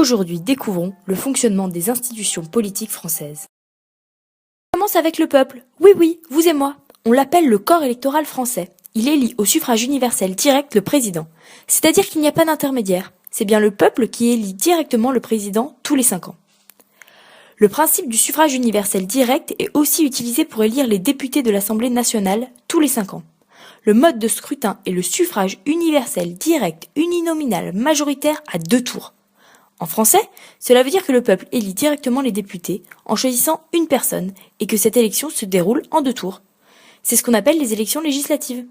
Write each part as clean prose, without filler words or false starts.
Aujourd'hui, découvrons le fonctionnement des institutions politiques françaises. On commence avec le peuple. Oui, vous et moi. On l'appelle le corps électoral français. Il élit au suffrage universel direct le président. C'est-à-dire qu'il n'y a pas d'intermédiaire. C'est bien le peuple qui élit directement le président tous les 5 ans. Le principe du suffrage universel direct est aussi utilisé pour élire les députés de l'Assemblée nationale tous les 5 ans. Le mode de scrutin est le suffrage universel direct uninominal majoritaire à 2 tours. En français, cela veut dire que le peuple élit directement les députés en choisissant une personne et que cette élection se déroule en 2 tours. C'est ce qu'on appelle les élections législatives.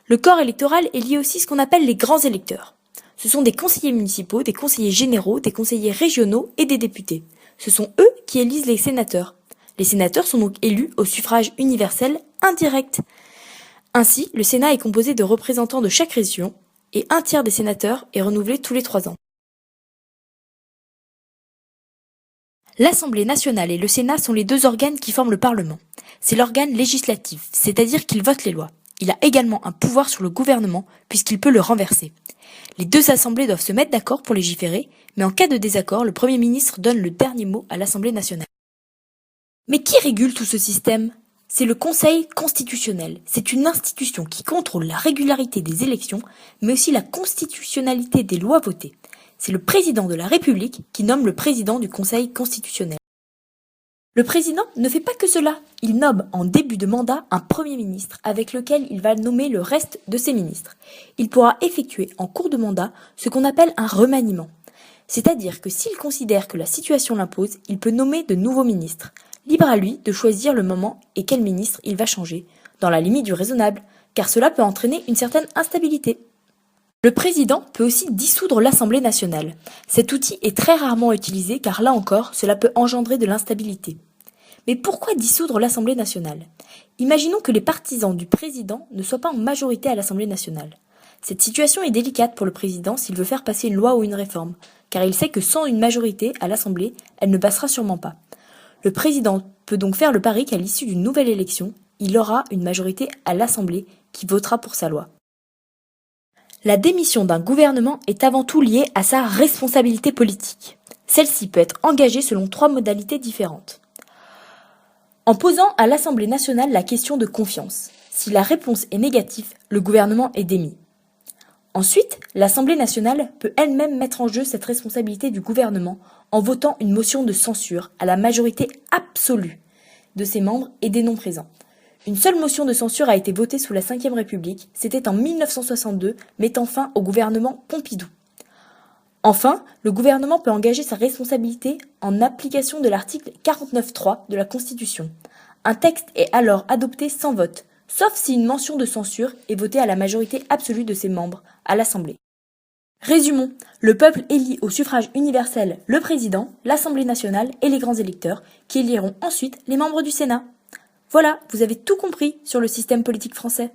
Le corps électoral élit aussi ce qu'on appelle les grands électeurs. Ce sont des conseillers municipaux, des conseillers généraux, des conseillers régionaux et des députés. Ce sont eux qui élisent les sénateurs. Les sénateurs sont donc élus au suffrage universel indirect. Ainsi, le Sénat est composé de représentants de chaque région et un tiers des sénateurs est renouvelé tous les 3 ans. L'Assemblée nationale et le Sénat sont les 2 organes qui forment le Parlement. C'est l'organe législatif, c'est-à-dire qu'il vote les lois. Il a également un pouvoir sur le gouvernement, puisqu'il peut le renverser. Les 2 assemblées doivent se mettre d'accord pour légiférer, mais en cas de désaccord, le Premier ministre donne le dernier mot à l'Assemblée nationale. Mais qui régule tout ce système ? C'est le Conseil constitutionnel. C'est une institution qui contrôle la régularité des élections, mais aussi la constitutionnalité des lois votées. C'est le président de la République qui nomme le président du Conseil constitutionnel. Le président ne fait pas que cela. Il nomme en début de mandat un Premier ministre avec lequel il va nommer le reste de ses ministres. Il pourra effectuer en cours de mandat ce qu'on appelle un remaniement. C'est-à-dire que s'il considère que la situation l'impose, il peut nommer de nouveaux ministres. Libre à lui de choisir le moment et quel ministre il va changer, dans la limite du raisonnable, car cela peut entraîner une certaine instabilité. Le président peut aussi dissoudre l'Assemblée nationale. Cet outil est très rarement utilisé car là encore, cela peut engendrer de l'instabilité. Mais pourquoi dissoudre l'Assemblée nationale ? Imaginons que les partisans du président ne soient pas en majorité à l'Assemblée nationale. Cette situation est délicate pour le président s'il veut faire passer une loi ou une réforme, car il sait que sans une majorité à l'Assemblée, elle ne passera sûrement pas. Le président peut donc faire le pari qu'à l'issue d'une nouvelle élection, il aura une majorité à l'Assemblée qui votera pour sa loi. La démission d'un gouvernement est avant tout liée à sa responsabilité politique. Celle-ci peut être engagée selon 3 modalités différentes. En posant à l'Assemblée nationale la question de confiance. Si la réponse est négative, le gouvernement est démis. Ensuite, l'Assemblée nationale peut elle-même mettre en jeu cette responsabilité du gouvernement en votant une motion de censure à la majorité absolue de ses membres et des non-présents. Une seule motion de censure a été votée sous la Ve République, c'était en 1962, mettant fin au gouvernement Pompidou. Enfin, le gouvernement peut engager sa responsabilité en application de l'article 49.3 de la Constitution. Un texte est alors adopté sans vote, sauf si une mention de censure est votée à la majorité absolue de ses membres à l'Assemblée. Résumons, le peuple élit au suffrage universel le président, l'Assemblée nationale et les grands électeurs, qui éliront ensuite les membres du Sénat. Voilà, vous avez tout compris sur le système politique français.